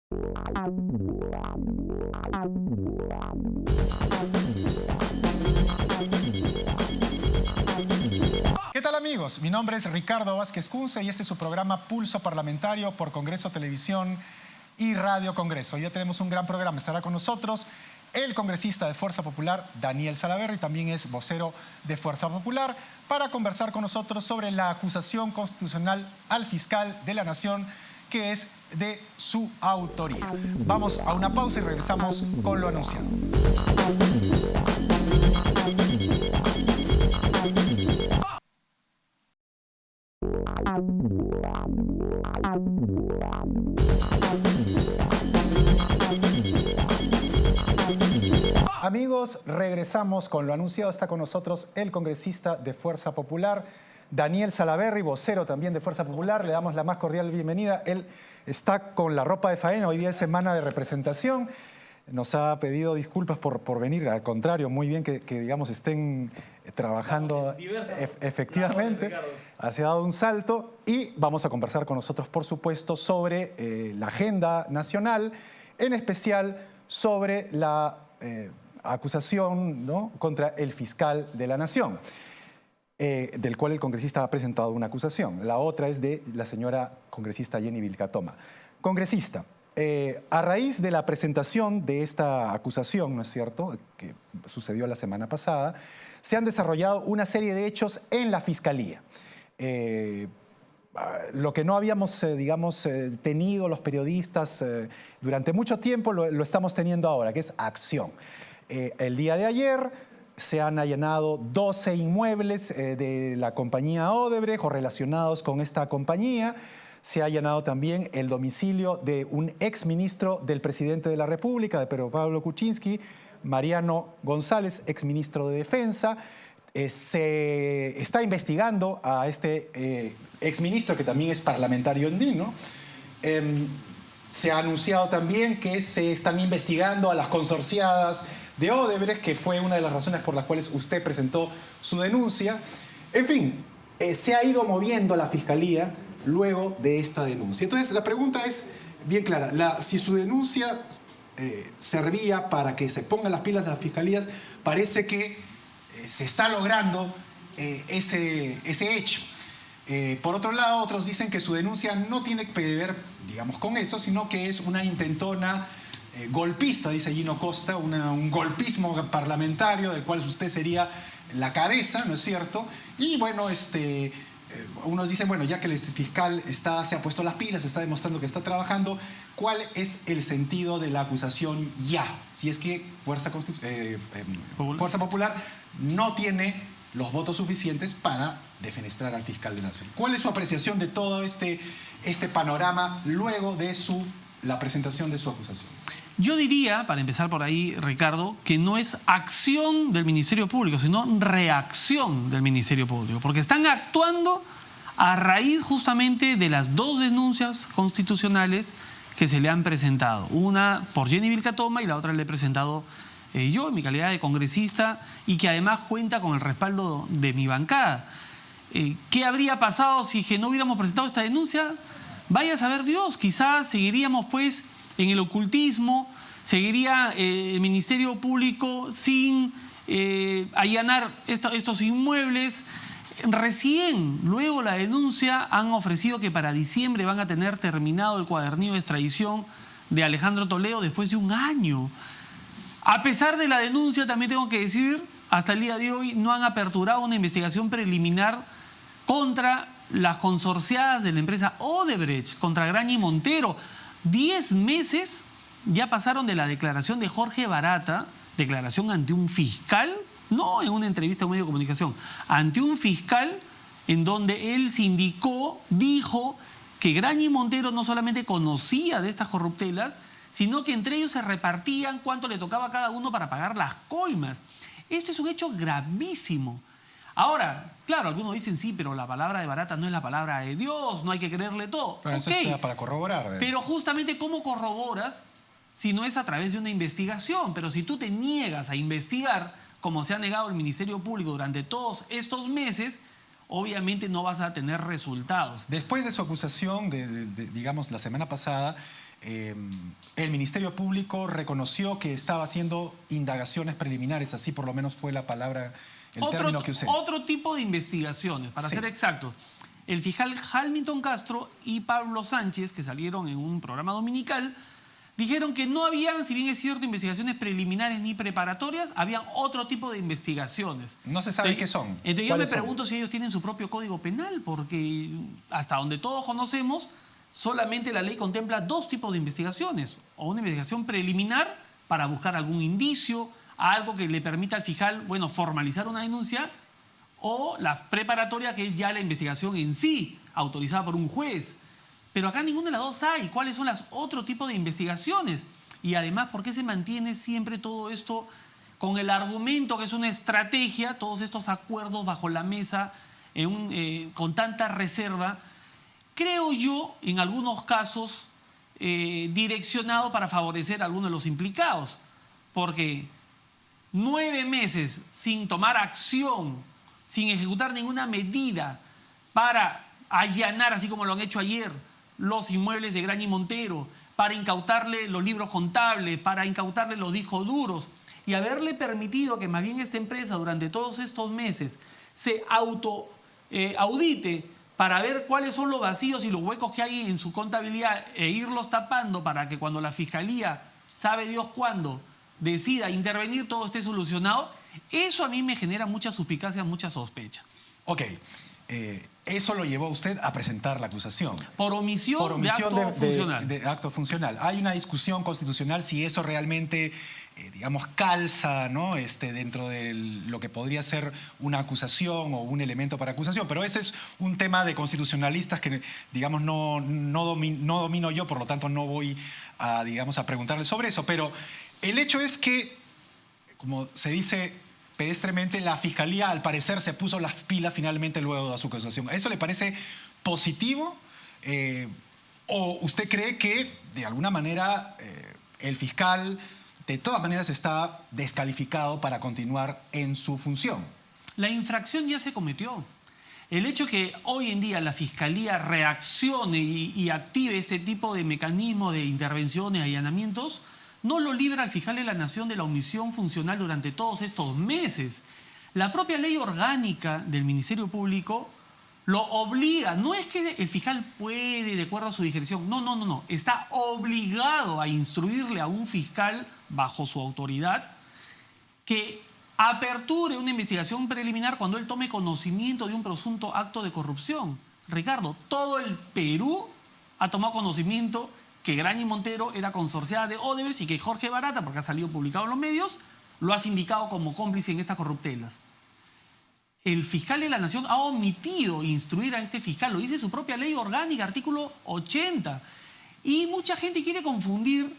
¿Qué tal, amigos? Mi nombre es Ricardo Vázquez Kunze y este es su programa Pulso Parlamentario por Congreso Televisión y Radio Congreso. Hoy ya tenemos un gran programa. Estará con nosotros el congresista de Fuerza Popular, Daniel Salaverry, también es vocero de Fuerza Popular, para conversar con nosotros sobre la acusación constitucional al fiscal de la Nación, que es de su autoría. Vamos a una pausa y regresamos con lo anunciado. Amigos, regresamos con lo anunciado. Está con nosotros el congresista de Fuerza Popular, Daniel Salaverry, vocero también de Fuerza Popular. Le damos la más cordial bienvenida. Él está con la ropa de faena. Hoy día es semana de representación. Nos ha pedido disculpas por venir. Al contrario, muy bien que digamos, estén trabajando efectivamente. Se ha dado un salto y vamos a conversar con nosotros, por supuesto, sobre la agenda nacional, en especial sobre la acusación, ¿no?, contra el fiscal de la Nación, del cual el congresista ha presentado una acusación. La otra es de la señora congresista Jenny Vilcatoma. Congresista, a raíz de la presentación de esta acusación, ¿no es cierto?, que sucedió la semana pasada, se han desarrollado una serie de hechos en la Fiscalía. Lo que no habíamos, tenido los periodistas durante mucho tiempo, lo estamos teniendo ahora, que es acción. El día de ayer se han allanado 12 inmuebles de la compañía Odebrecht o relacionados con esta compañía. Se ha allanado también el domicilio de un exministro del presidente de la República, de Pedro Pablo Kuczynski, Mariano González, exministro de Defensa. Se está investigando a este exministro, que también es parlamentario andino. Se ha anunciado también que se están investigando a las consorciadas de Odebrecht, que fue una de las razones por las cuales usted presentó su denuncia. En fin, se ha ido moviendo la Fiscalía luego de esta denuncia. Entonces, la pregunta es bien clara. Si su denuncia servía para que se pongan las pilas las Fiscalías, parece que se está logrando ese hecho. Por otro lado, otros dicen que su denuncia no tiene que ver, digamos, con eso, sino que es una intentona golpista, dice Gino Costa, un golpismo parlamentario del cual usted sería la cabeza, ¿no es cierto? Y bueno, unos dicen, bueno, ya que el fiscal se ha puesto las pilas, está demostrando que está trabajando, ¿cuál es el sentido de la acusación ya? Si es que Fuerza Popular no tiene los votos suficientes para defenestrar al fiscal de la Nación. ¿Cuál es su apreciación de todo este panorama luego de la presentación de su acusación? Yo diría, para empezar por ahí, Ricardo, que no es acción del Ministerio Público, sino reacción del Ministerio Público, porque están actuando a raíz justamente de las dos denuncias constitucionales que se le han presentado. Una por Jenny Vilcatoma y la otra le he presentado yo en mi calidad de congresista, y que además cuenta con el respaldo de mi bancada. ¿Qué habría pasado si no hubiéramos presentado esta denuncia? Vaya a saber Dios, quizás seguiríamos pues en el ocultismo, seguiría el Ministerio Público sin allanar estos inmuebles. Recién, luego la denuncia, han ofrecido que para diciembre van a tener terminado el cuadernillo de extradición de Alejandro Toledo después de un año. A pesar de la denuncia, también tengo que decir, hasta el día de hoy no han aperturado una investigación preliminar contra las consorciadas de la empresa Odebrecht, contra Graña Montero. 10 meses ya pasaron de la declaración de Jorge Barata, declaración ante un fiscal, no en una entrevista a un medio de comunicación, ante un fiscal en donde él dijo que Graña Montero no solamente conocía de estas corruptelas, sino que entre ellos se repartían cuánto le tocaba a cada uno para pagar las coimas. Esto es un hecho gravísimo. Ahora, claro, algunos dicen sí, pero la palabra de Barata no es la palabra de Dios, no hay que creerle todo. Pero eso está para corroborar. Pero justamente, ¿cómo corroboras si no es a través de una investigación? Pero si tú te niegas a investigar, como se ha negado el Ministerio Público durante todos estos meses, obviamente no vas a tener resultados. Después de su acusación, digamos, la semana pasada, el Ministerio Público reconoció que estaba haciendo indagaciones preliminares, así por lo menos fue la palabra, el término que usé. Otro tipo de investigaciones, para ser exactos. El fiscal Hamilton Castro y Pablo Sánchez, que salieron en un programa dominical, dijeron que no habían, si bien es cierto, investigaciones preliminares ni preparatorias, habían otro tipo de investigaciones. No se sabe qué son. Entonces yo me pregunto si ellos tienen su propio código penal, porque hasta donde todos conocemos, solamente la ley contempla dos tipos de investigaciones. O una investigación preliminar para buscar algún indicio, algo que le permita al fiscal, bueno, formalizar una denuncia, o la preparatoria, que es ya la investigación en sí, autorizada por un juez. Pero acá ninguna de las dos hay. ¿Cuáles son los otros tipos de investigaciones? Y además, ¿por qué se mantiene siempre todo esto con el argumento que es una estrategia, todos estos acuerdos bajo la mesa con tanta reserva? Creo yo, en algunos casos, direccionado para favorecer a algunos de los implicados. Porque 9 meses sin tomar acción, sin ejecutar ninguna medida para allanar, así como lo han hecho ayer, los inmuebles de Graña y Montero, para incautarle los libros contables, para incautarle los discos duros, y haberle permitido que más bien esta empresa durante todos estos meses se audite para ver cuáles son los vacíos y los huecos que hay en su contabilidad e irlos tapando para que cuando la Fiscalía, sabe Dios cuándo, decida intervenir, todo esté solucionado. Eso a mí me genera mucha suspicacia, mucha sospecha. Ok. Eso lo llevó a usted a presentar la acusación. Por omisión de acto funcional. De acto funcional. Hay una discusión constitucional si eso realmente, digamos, calza, ¿no? Dentro de lo que podría ser una acusación o un elemento para acusación. Pero ese es un tema de constitucionalistas que, digamos, no domino yo, por lo tanto no voy a, digamos, a preguntarle sobre eso. Pero el hecho es que, como se dice pedestremente, la Fiscalía al parecer se puso las pilas finalmente luego de su acusación. ¿Eso le parece positivo? ¿O usted cree que de alguna manera el fiscal de todas maneras está descalificado para continuar en su función? La infracción ya se cometió. El hecho que hoy en día la Fiscalía reaccione y active este tipo de mecanismos de intervenciones, allanamientos, no lo libra al fiscal de la Nación de la omisión funcional durante todos estos meses. La propia ley orgánica del Ministerio Público lo obliga. No es que el fiscal puede, de acuerdo a su discreción. No. Está obligado a instruirle a un fiscal bajo su autoridad que aperture una investigación preliminar cuando él tome conocimiento de un presunto acto de corrupción. Ricardo, todo el Perú ha tomado conocimiento que Graña y Montero era consorciada de Odebrecht y que Jorge Barata, porque ha salido publicado en los medios, lo ha sindicado como cómplice en estas corruptelas. El fiscal de la Nación ha omitido instruir a este fiscal, lo dice su propia ley orgánica, artículo 80. Y mucha gente quiere confundir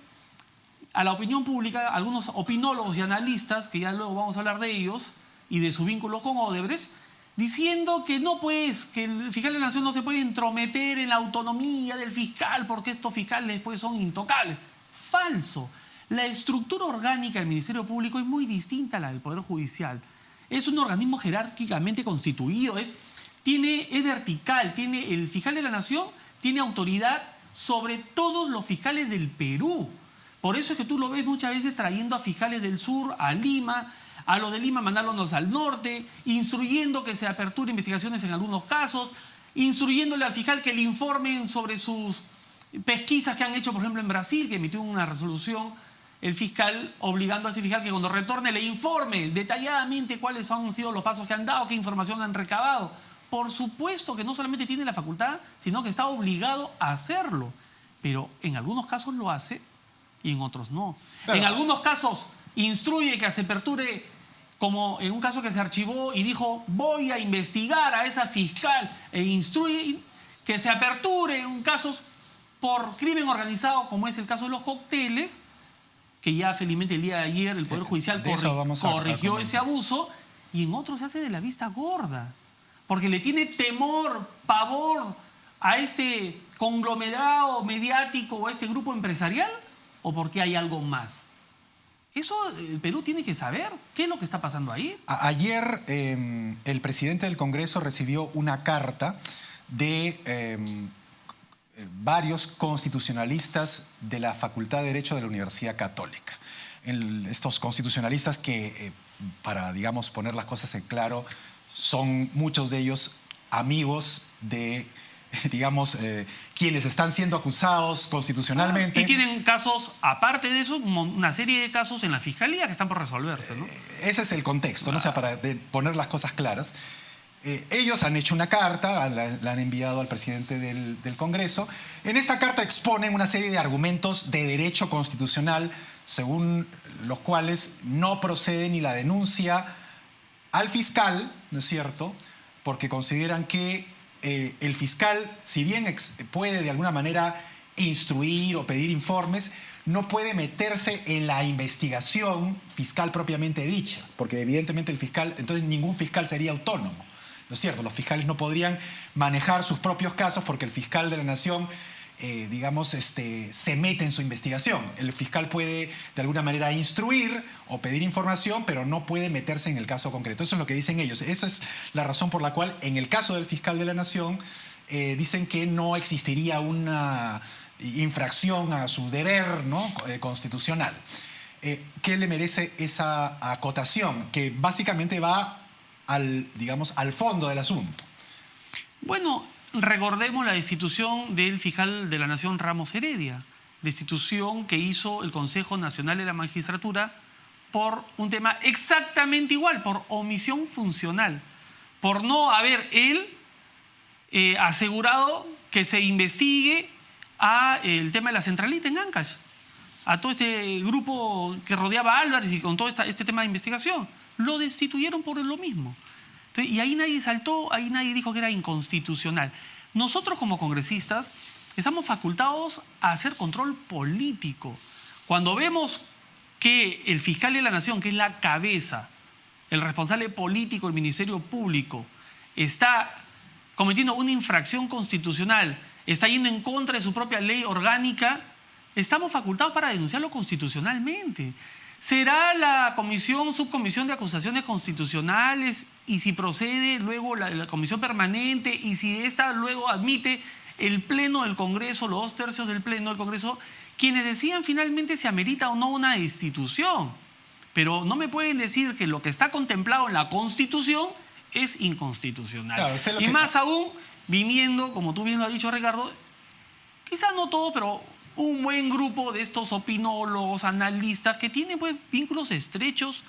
a la opinión pública, algunos opinólogos y analistas, que ya luego vamos a hablar de ellos, y de su vínculo con Odebrecht, diciendo que no, pues, que el fiscal de la Nación no se puede entrometer en la autonomía del fiscal porque estos fiscales pues son intocables. Falso. La estructura orgánica del Ministerio Público es muy distinta a la del Poder Judicial. Es un organismo jerárquicamente constituido, es vertical, el fiscal de la Nación tiene autoridad sobre todos los fiscales del Perú. Por eso es que tú lo ves muchas veces trayendo a fiscales del sur a Lima, a los de Lima mandándolos al norte, instruyendo que se aperture investigaciones en algunos casos, instruyéndole al fiscal que le informen sobre sus pesquisas que han hecho, por ejemplo, en Brasil, que emitió una resolución el fiscal obligando a ese fiscal que cuando retorne le informe detalladamente cuáles han sido los pasos que han dado, qué información han recabado. Por supuesto que no solamente tiene la facultad, sino que está obligado a hacerlo. Pero en algunos casos lo hace y en otros no. En algunos casos instruye que se aperture, como en un caso que se archivó y dijo, voy a investigar a esa fiscal, e instruye que se aperture en casos por crimen organizado, como es el caso de los cócteles, que ya felizmente el día de ayer el Poder Judicial corrigió ese abuso, y en otros se hace de la vista gorda, porque le tiene temor, pavor a este conglomerado mediático o a este grupo empresarial, o porque hay algo más. Eso el Perú tiene que saber. ¿Qué es lo que está pasando ahí? Ayer el presidente del Congreso recibió una carta de varios constitucionalistas de la Facultad de Derecho de la Universidad Católica. Estos constitucionalistas que, para, digamos, poner las cosas en claro, son muchos de ellos amigos de, digamos, quienes están siendo acusados constitucionalmente. Y tienen casos, aparte de eso, una serie de casos en la Fiscalía que están por resolverse, ¿no? Ese es el contexto, ¿no? O sea, para poner las cosas claras. Ellos han hecho una carta, la han enviado al presidente del Congreso. En esta carta exponen una serie de argumentos de derecho constitucional, según los cuales no procede ni la denuncia al fiscal, ¿no es cierto?, porque consideran que el fiscal, si bien puede de alguna manera instruir o pedir informes, no puede meterse en la investigación fiscal propiamente dicha, porque evidentemente el fiscal, entonces ningún fiscal sería autónomo, ¿no es cierto? Los fiscales no podrían manejar sus propios casos porque el fiscal de la nación, digamos, se mete en su investigación. El fiscal puede de alguna manera instruir o pedir información, pero no puede meterse en el caso concreto. Eso es lo que dicen ellos. Esa es la razón por la cual, en el caso del fiscal de la nación, dicen que no existiría una infracción a su deber, ¿no?, constitucional. ¿Qué le merece esa acotación? Que básicamente va digamos, al fondo del asunto. Bueno, recordemos la destitución del fiscal de la Nación Ramos Heredia, destitución que hizo el Consejo Nacional de la Magistratura por un tema exactamente igual, por omisión funcional, por no haber él asegurado que se investigue el tema de la centralita en Ancash, a todo este grupo que rodeaba a Álvarez y con todo este tema de investigación. Lo destituyeron por lo mismo. Entonces, y ahí nadie saltó, ahí nadie dijo que era inconstitucional. Nosotros como congresistas estamos facultados a hacer control político. Cuando vemos que el fiscal de la Nación, que es la cabeza, el responsable político del Ministerio Público, está cometiendo una infracción constitucional, está yendo en contra de su propia ley orgánica, estamos facultados para denunciarlo constitucionalmente. ¿Será la subcomisión de acusaciones constitucionales y si procede luego la comisión permanente y si esta luego admite el pleno del Congreso, los 2/3 del pleno del Congreso, quienes decían finalmente si amerita o no una destitución? Pero no me pueden decir que lo que está contemplado en la Constitución es inconstitucional. Claro, y más aún viniendo, como tú bien lo has dicho, Ricardo, quizás no todo, pero un buen grupo de estos opinólogos, analistas, que tienen pues, vínculos estrechos,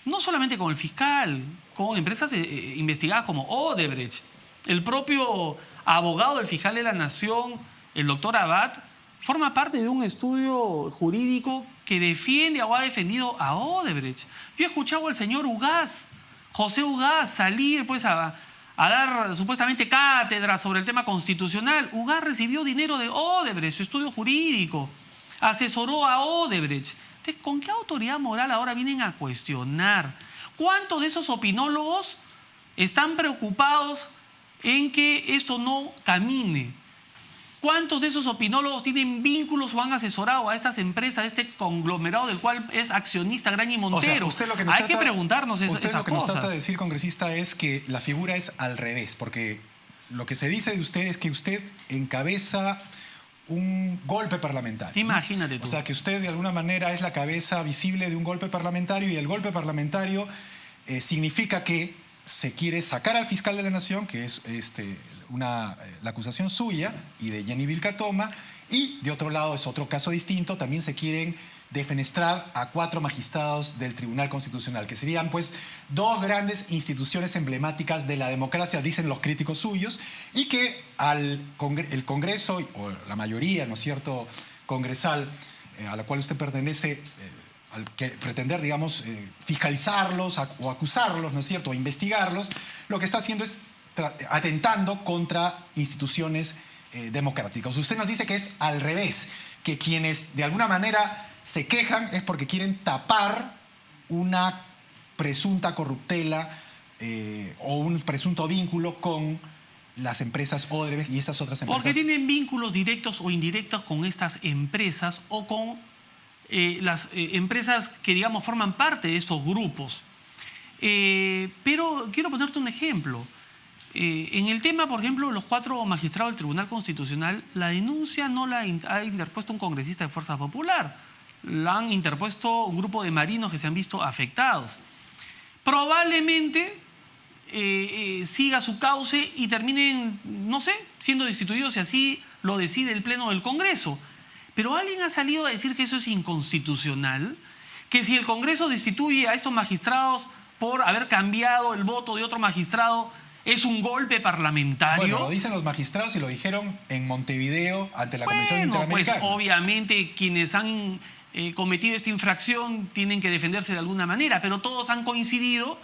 no solamente con el fiscal, con empresas investigadas como Odebrecht. El propio abogado del fiscal de la Nación, el doctor Abad, forma parte de un estudio jurídico que defiende o ha defendido a Odebrecht. Yo he escuchado al señor Ugaz, José Ugaz, salir pues a dar supuestamente cátedra sobre el tema constitucional. Ugaz recibió dinero de Odebrecht, su estudio jurídico, asesoró a Odebrecht. Entonces, ¿con qué autoridad moral ahora vienen a cuestionar? ¿Cuántos de esos opinólogos están preocupados en que esto no camine? ¿Cuántos de esos opinólogos tienen vínculos o han asesorado a estas empresas, a este conglomerado del cual es accionista Graña y Montero? O sea, hay que preguntarnos esas cosas. Usted lo que nos trata de decir, congresista, es que la figura es al revés, porque lo que se dice de usted es que usted encabeza un golpe parlamentario. Imagínate tú. O sea, que usted de alguna manera es la cabeza visible de un golpe parlamentario y el golpe parlamentario significa que se quiere sacar al fiscal de la Nación, que es la acusación suya y de Jenny Vilcatoma, y de otro lado es otro caso distinto, también se quieren defenestrar a 4 magistrados del Tribunal Constitucional, que serían pues 2 grandes instituciones emblemáticas de la democracia, dicen los críticos suyos, y que el Congreso, o la mayoría, ¿no es cierto?, congresal, a la cual usted pertenece, al pretender, digamos, fiscalizarlos o acusarlos, ¿no es cierto?, o investigarlos, lo que está haciendo es atentando contra instituciones democráticas. Usted nos dice que es al revés, que quienes de alguna manera se quejan es porque quieren tapar una presunta corruptela o un presunto vínculo con las empresas Odebrecht y esas otras empresas. Porque tienen vínculos directos o indirectos con estas empresas o con las empresas que, digamos, forman parte de estos grupos. Pero quiero ponerte un ejemplo. En el tema, por ejemplo, los 4 magistrados del Tribunal Constitucional, la denuncia no la ha interpuesto un congresista de Fuerza Popular, la han interpuesto un grupo de marinos que se han visto afectados. Probablemente siga su cauce y terminen, no sé, siendo destituidos si así lo decide el Pleno del Congreso. Pero alguien ha salido a decir que eso es inconstitucional, que si el Congreso destituye a estos magistrados por haber cambiado el voto de otro magistrado, es un golpe parlamentario. Bueno, lo dicen los magistrados y lo dijeron en Montevideo ante la Comisión Interamericana. Pues obviamente quienes han cometido esta infracción tienen que defenderse de alguna manera, pero todos han coincidido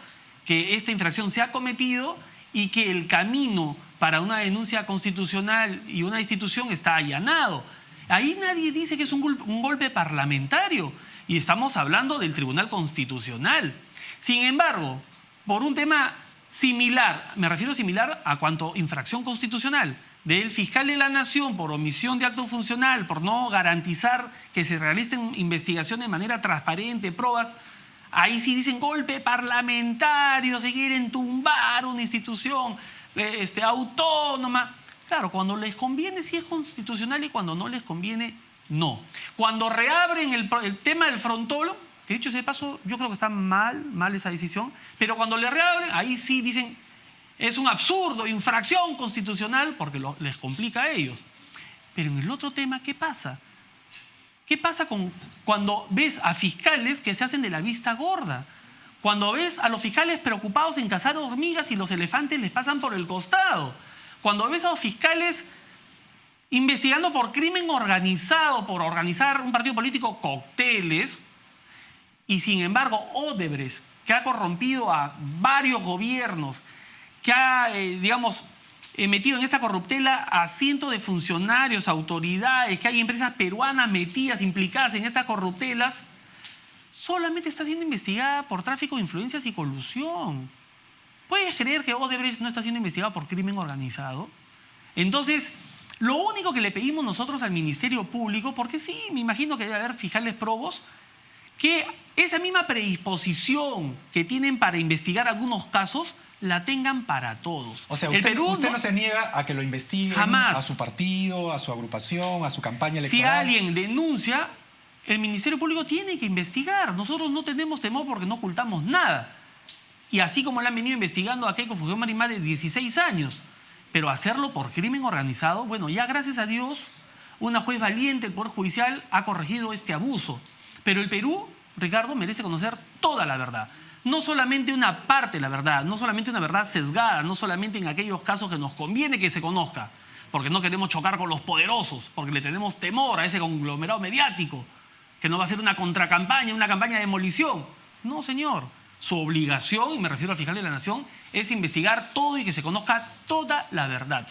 que esta infracción se ha cometido y que el camino para una denuncia constitucional y una institución está allanado. Ahí nadie dice que es un golpe parlamentario y estamos hablando del Tribunal Constitucional. Sin embargo, por un tema similar, me refiero similar a cuanto infracción constitucional del fiscal de la Nación por omisión de acto funcional, por no garantizar que se realicen investigaciones de manera transparente, pruebas, ahí sí dicen golpe parlamentario, se quieren tumbar una institución autónoma. Claro, cuando les conviene sí es constitucional y cuando no les conviene, no. Cuando reabren el tema del frontolo, que dicho sea de paso, yo creo que está mal esa decisión, pero cuando le reabren, ahí sí dicen es un absurdo, infracción constitucional, porque les complica a ellos. Pero en el otro tema, ¿qué pasa? ¿Qué pasa cuando ves a fiscales que se hacen de la vista gorda? Cuando ves a los fiscales preocupados en cazar hormigas y los elefantes les pasan por el costado. Cuando ves a los fiscales investigando por crimen organizado, por organizar un partido político cócteles, y sin embargo Odebrecht, que ha corrompido a varios gobiernos, que ha, metido en esta corruptela a cientos de funcionarios, autoridades, que hay empresas peruanas metidas, implicadas en estas corruptelas, solamente está siendo investigada por tráfico de influencias y colusión. ¿Puedes creer que Odebrecht no está siendo investigado por crimen organizado? Entonces, lo único que le pedimos nosotros al Ministerio Público, porque sí, me imagino que debe haber fiscales probos, que esa misma predisposición que tienen para investigar algunos casos, la tengan para todos. O sea, usted no se niega a que lo investiguen jamás. A su partido, a su agrupación, a su campaña electoral. Si alguien denuncia, el Ministerio Público tiene que investigar. Nosotros no tenemos temor porque no ocultamos nada. Y así como le han venido investigando a Keiko Fujimori más de 16 años. Pero hacerlo por crimen organizado, bueno, ya gracias a Dios, una juez valiente, el Poder Judicial, ha corregido este abuso. Pero el Perú, Ricardo, merece conocer toda la verdad. No solamente una parte de la verdad, no solamente una verdad sesgada, no solamente en aquellos casos que nos conviene que se conozca, porque no queremos chocar con los poderosos, porque le tenemos temor a ese conglomerado mediático, que no va a ser una contracampaña, una campaña de demolición. No, señor. Su obligación, y me refiero al fiscal de la Nación, es investigar todo y que se conozca toda la verdad.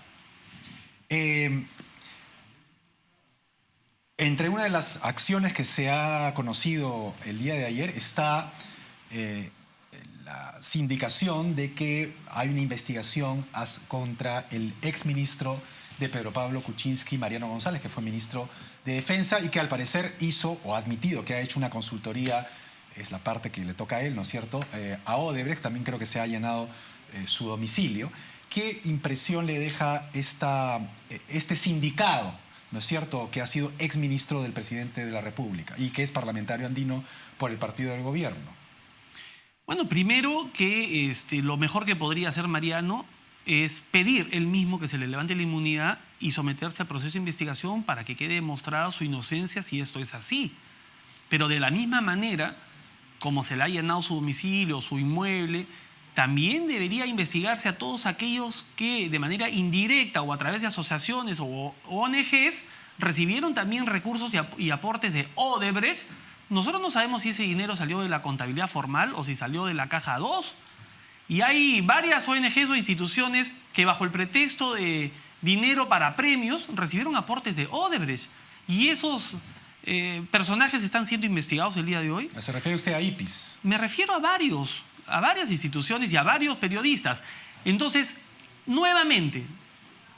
Entre una de las acciones que se ha conocido el día de ayer está la sindicación de que hay una investigación contra el exministro de Pedro Pablo Kuczynski, Mariano González, que fue ministro de Defensa y que al parecer hizo o ha admitido que ha hecho una consultoría, es la parte que le toca a él, ¿no es cierto?, a Odebrecht. También creo que se ha allanado su domicilio. ¿Qué impresión le deja este sindicado, ¿no es cierto?, que ha sido exministro del presidente de la República y que es parlamentario andino por el partido del gobierno? Bueno, primero que lo mejor que podría hacer Mariano es pedir él mismo que se le levante la inmunidad y someterse al proceso de investigación para que quede demostrada su inocencia si esto es así. Pero de la misma manera, como se le ha allanado su domicilio, su inmueble, también debería investigarse a todos aquellos que de manera indirecta o a través de asociaciones o ONGs recibieron también recursos y aportes de Odebrecht. Nosotros no sabemos si ese dinero salió de la contabilidad formal o si salió de la caja 2. Y hay varias ONGs o instituciones que bajo el pretexto de dinero para premios recibieron aportes de Odebrecht. Y esos personajes están siendo investigados el día de hoy. ¿Se refiere usted a IPIS? Me refiero a varias instituciones y a varios periodistas. Entonces, nuevamente,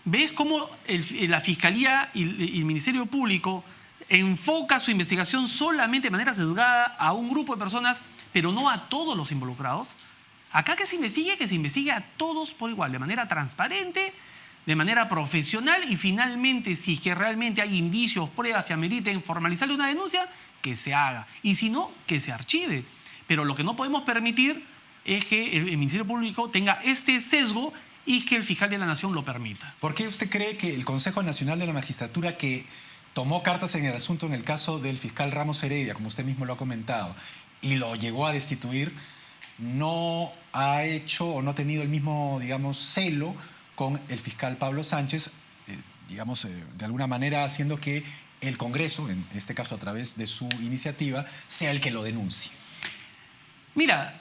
¿ves cómo la Fiscalía y el Ministerio Público enfoca su investigación solamente de manera sesgada a un grupo de personas, pero no a todos los involucrados? Acá que se investigue a todos por igual, de manera transparente, de manera profesional y finalmente, si es que realmente hay indicios, pruebas que ameriten formalizarle una denuncia, que se haga. Y si no, que se archive. Pero lo que no podemos permitir es que el Ministerio Público tenga este sesgo y que el fiscal de la Nación lo permita. ¿Por qué usted cree que el Consejo Nacional de la Magistratura, que tomó cartas en el asunto en el caso del fiscal Ramos Heredia, como usted mismo lo ha comentado, y lo llegó a destituir, no ha hecho o no ha tenido el mismo, digamos, celo con el fiscal Pablo Sánchez, de alguna manera haciendo que el Congreso, en este caso a través de su iniciativa, sea el que lo denuncie? Mira,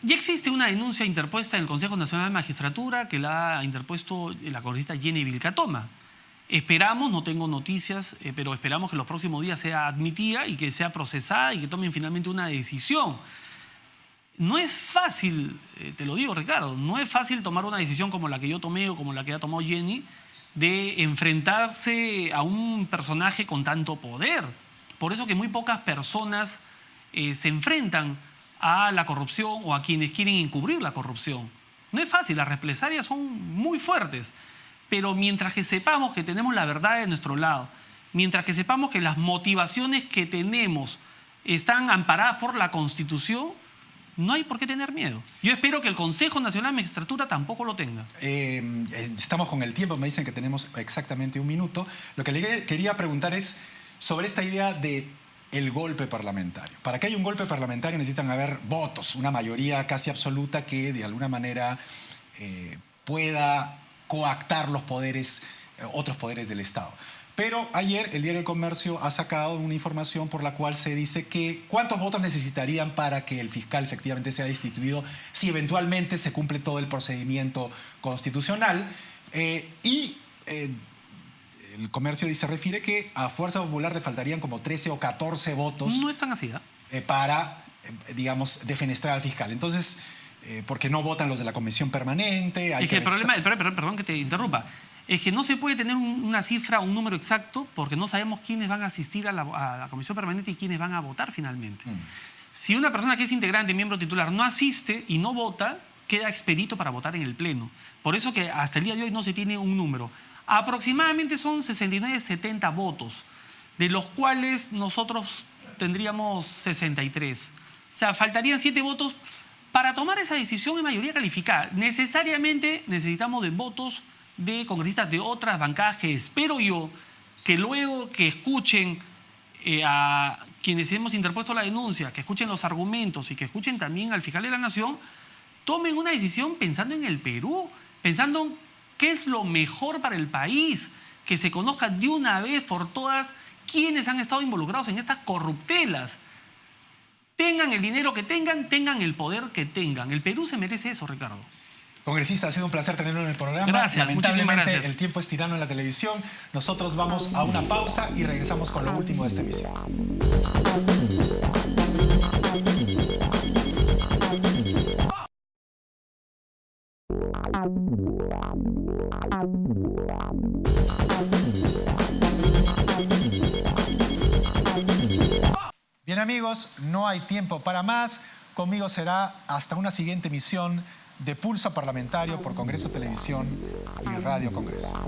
ya existe una denuncia interpuesta en el Consejo Nacional de Magistratura que la ha interpuesto la congresista Jenny Vilcatoma. Esperamos, no tengo noticias, pero esperamos que en los próximos días sea admitida y que sea procesada y que tomen finalmente una decisión. No es fácil, te lo digo, Ricardo, no es fácil tomar una decisión como la que yo tomé o como la que ha tomado Jenny, de enfrentarse a un personaje con tanto poder. Por eso que muy pocas personas se enfrentan a la corrupción o a quienes quieren encubrir la corrupción. No es fácil, las represalias son muy fuertes, pero mientras que sepamos que tenemos la verdad de nuestro lado, mientras que sepamos que las motivaciones que tenemos están amparadas por la Constitución, no hay por qué tener miedo. Yo espero que el Consejo Nacional de Magistratura tampoco lo tenga. Estamos con el tiempo, me dicen que tenemos exactamente un minuto. Lo que le quería preguntar es sobre esta idea de el golpe parlamentario. Para que haya un golpe parlamentario necesitan haber votos, una mayoría casi absoluta que de alguna manera pueda coactar los poderes, otros poderes del Estado. Pero ayer el diario El Comercio ha sacado una información por la cual se dice que cuántos votos necesitarían para que el fiscal efectivamente sea destituido si eventualmente se cumple todo el procedimiento constitucional. El Comercio se refiere que a Fuerza Popular le faltarían como 13 o 14 votos. No es tan así, para, digamos, defenestrar al fiscal. Entonces, porque no votan los de la Comisión Permanente. Es que el problema, perdón que te interrumpa, es que no se puede tener una cifra, un número exacto, porque no sabemos quiénes van a asistir a la Comisión Permanente y quiénes van a votar finalmente. Si una persona que es integrante, miembro titular, no asiste y no vota, queda expedito para votar en el Pleno. Por eso que hasta el día de hoy no se tiene un número. Aproximadamente son 69, 70 votos, de los cuales nosotros tendríamos 63. O sea, faltarían 7 votos para tomar esa decisión en mayoría calificada. Necesariamente necesitamos de votos de congresistas de otras bancadas que espero yo que luego que escuchen a quienes hemos interpuesto la denuncia, que escuchen los argumentos y que escuchen también al fiscal de la Nación, tomen una decisión pensando en el Perú, pensando en qué es lo mejor para el país, que se conozca de una vez por todas quienes han estado involucrados en estas corruptelas. Tengan el dinero que tengan, tengan el poder que tengan. El Perú se merece eso, Ricardo. Congresista, ha sido un placer tenerlo en el programa. Gracias, lamentablemente gracias. El tiempo es tirano en la televisión. Nosotros vamos a una pausa y regresamos con lo último de esta emisión. Bien amigos, no hay tiempo para más. Conmigo será hasta una siguiente emisión de Pulso Parlamentario por Congreso Televisión y Radio Congreso.